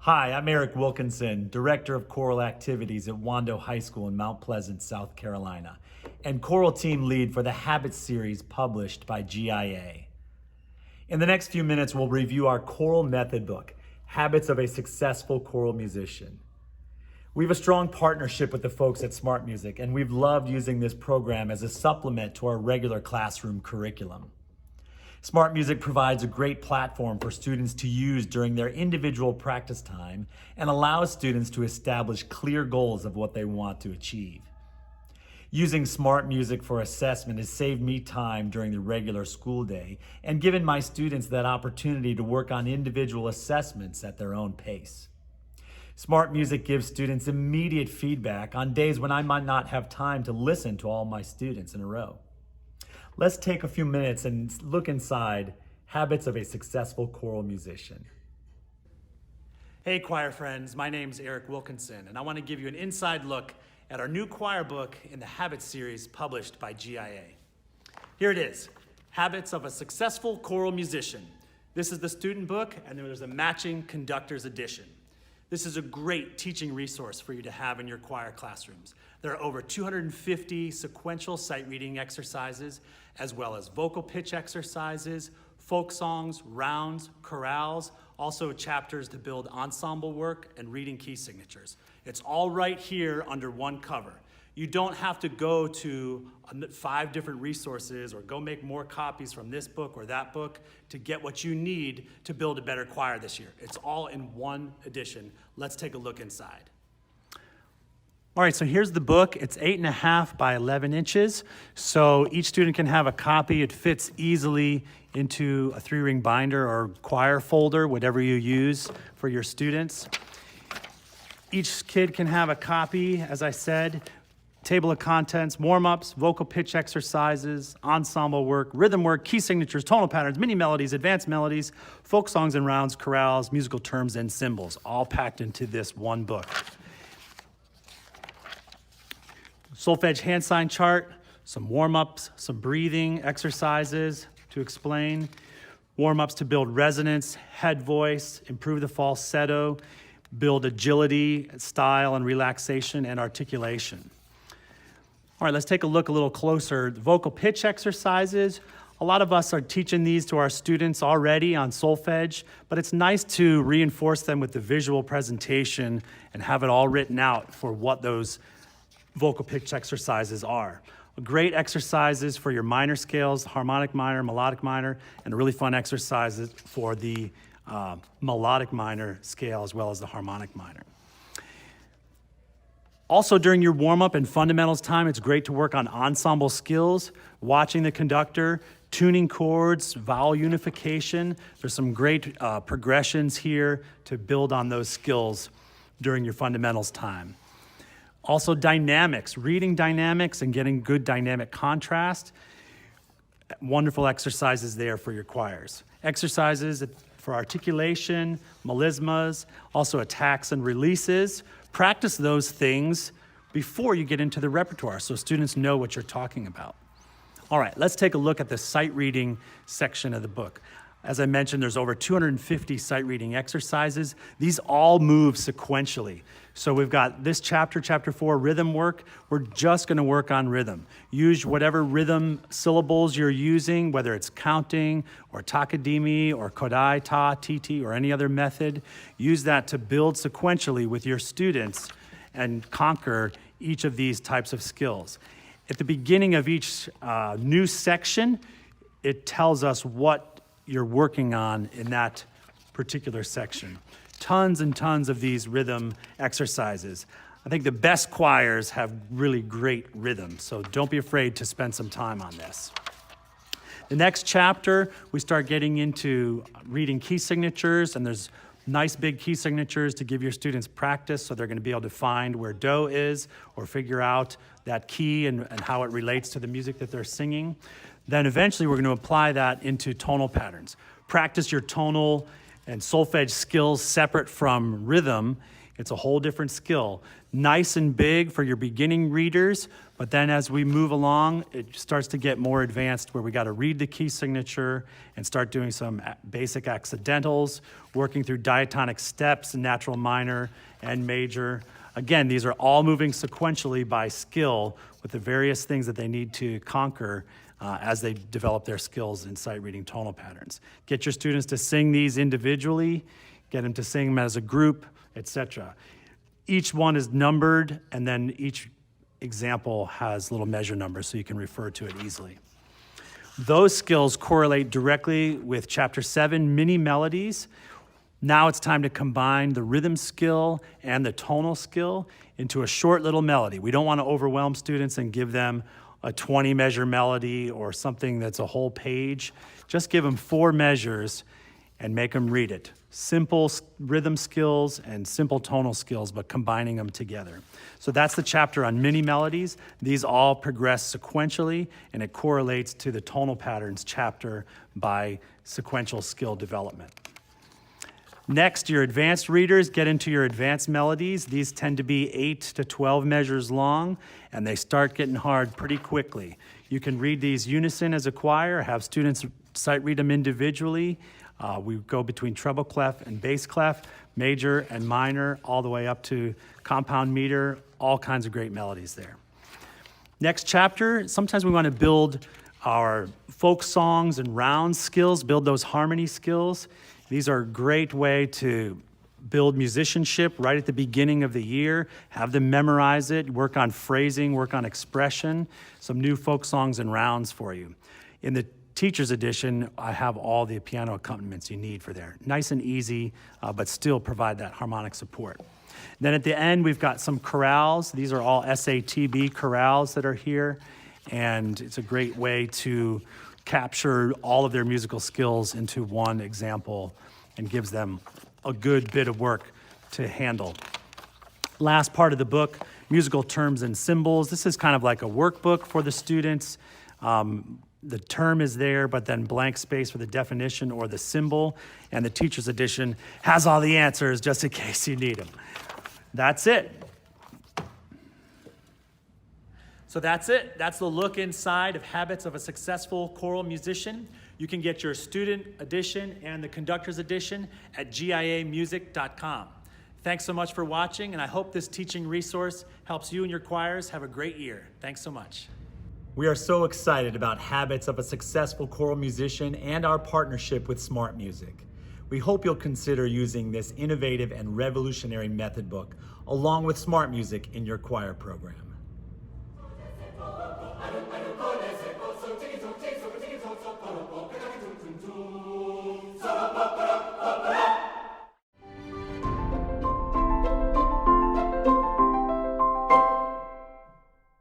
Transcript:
Hi, I'm Eric Wilkinson, Director of Choral Activities at Wando High School in Mount Pleasant, South Carolina, and Choral Team Lead for the Habits series published by GIA. In the next few minutes, we'll review our choral method book, Habits of a Successful Choral Musician. We have a strong partnership with the folks at SmartMusic, and we've loved using this program as a supplement to our regular classroom curriculum. SmartMusic provides a great platform for students to use during their individual practice time and allows students to establish clear goals of what they want to achieve. Using SmartMusic for assessment has saved me time during the regular school day and given my students that opportunity to work on individual assessments at their own pace. SmartMusic gives students immediate feedback on days when I might not have time to listen to all my students in a row. Let's take a few minutes and look inside Habits of a Successful Choral Musician. Hey choir friends, my name's Eric Wilkinson, and I want to give you an inside look at our new choir book in the Habits series published by GIA. Here it is, Habits of a Successful Choral Musician. This is the student book, and there's a matching conductor's edition. This is a great teaching resource for you to have in your choir classrooms. There are over 250 sequential sight reading exercises, as well as vocal pitch exercises, folk songs, rounds, chorales, also chapters to build ensemble work and reading key signatures. It's all right here under one cover. You don't have to go to 5 different resources or go make more copies from this book or that book to get what you need to build a better choir this year. It's all in one edition. Let's take a look inside. All right, so here's the book. It's 8.5 by 11 inches. So each student can have a copy. It fits easily into a 3-ring binder or choir folder, whatever you use for your students. Each kid can have a copy, as I said. Table of contents, warm-ups, vocal pitch exercises, ensemble work, rhythm work, key signatures, tonal patterns, mini melodies, advanced melodies, folk songs and rounds, chorales, musical terms, and symbols, all packed into this one book. Solfege hand sign chart, some warm-ups, some breathing exercises to explain, warm-ups to build resonance, head voice, improve the falsetto, build agility, style, and relaxation and articulation. All right, let's take a look a little closer. Vocal pitch exercises. A lot of us are teaching these to our students already on solfege, but it's nice to reinforce them with the visual presentation and have it all written out for what those vocal pitch exercises are. Great exercises for your minor scales, harmonic minor, melodic minor, and really fun exercises for the melodic minor scale as well as the harmonic minor. Also, during your warm-up and fundamentals time, it's great to work on ensemble skills, watching the conductor, tuning chords, vowel unification. There's some great progressions here to build on those skills during your fundamentals time. Also, dynamics, reading dynamics and getting good dynamic contrast. Wonderful exercises there for your choirs. Exercises for articulation, melismas, also attacks and releases. Practice those things before you get into the repertoire so students know what you're talking about. All right, let's take a look at the sight reading section of the book. As I mentioned, there's over 250 sight reading exercises. These all move sequentially. So we've got this chapter, chapter 4, rhythm work. We're just gonna work on rhythm. Use whatever rhythm syllables you're using, whether it's counting or takadimi or kodai, ta, titi, or any other method. Use that to build sequentially with your students and conquer each of these types of skills. At the beginning of each new section, it tells us what you're working on in that particular section. Tons and tons of these rhythm exercises. I think the best choirs have really great rhythm, so don't be afraid to spend some time on this. The next chapter, we start getting into reading key signatures, and there's nice big key signatures to give your students practice, so they're gonna be able to find where do is or figure out that key and how it relates to the music that they're singing. Then eventually we're going to apply that into tonal patterns. Practice your tonal and solfege skills separate from rhythm It's a whole different skill. Nice and big for your beginning readers, but then as we move along, it starts to get more advanced where we got to read the key signature and start doing some basic accidentals, working through diatonic steps in natural minor and major. Again, these are all moving sequentially by skill with the various things that they need to conquer as they develop their skills in sight reading tonal patterns. Get your students to sing these individually, get them to sing them as a group, etc. Each one is numbered, and then each example has little measure numbers so you can refer to it easily. Those skills correlate directly with Chapter 7, mini melodies. Now it's time to combine the rhythm skill and the tonal skill into a short little melody. We don't want to overwhelm students and give them a 20 measure melody or something that's a whole page. Just give them 4 measures and make them read it. Simple rhythm skills and simple tonal skills, but combining them together. So that's the chapter on mini melodies. These all progress sequentially, and it correlates to the tonal patterns chapter by sequential skill development. Next, your advanced readers get into your advanced melodies. These tend to be 8 to 12 measures long, and they start getting hard pretty quickly. You can read these unison as a choir, have students sight read them individually. We go between treble clef and bass clef, major and minor, all the way up to compound meter, all kinds of great melodies there. Next chapter, sometimes we want to build our folk songs and round skills, build those harmony skills. These are a great way to build musicianship right at the beginning of the year, have them memorize it, work on phrasing, work on expression, some new folk songs and rounds for you. In the teacher's edition, I have all the piano accompaniments you need for there. Nice and easy, but still provide that harmonic support. Then at the end, we've got some chorales. These are all SATB chorales that are here, and it's a great way to capture all of their musical skills into one example and gives them a good bit of work to handle. Last part of the book, musical terms and symbols. This is kind of like a workbook for the students. The term is there, but then blank space for the definition or the symbol. And the teacher's edition has all the answers just in case you need them. That's it. So that's it. That's the look inside of Habits of a Successful Choral Musician. You can get your student edition and the conductor's edition at giamusic.com. Thanks so much for watching, and I hope this teaching resource helps you and your choirs have a great year. Thanks so much. We are so excited about Habits of a Successful Choral Musician and our partnership with SmartMusic. We hope you'll consider using this innovative and revolutionary method book along with SmartMusic in your choir program.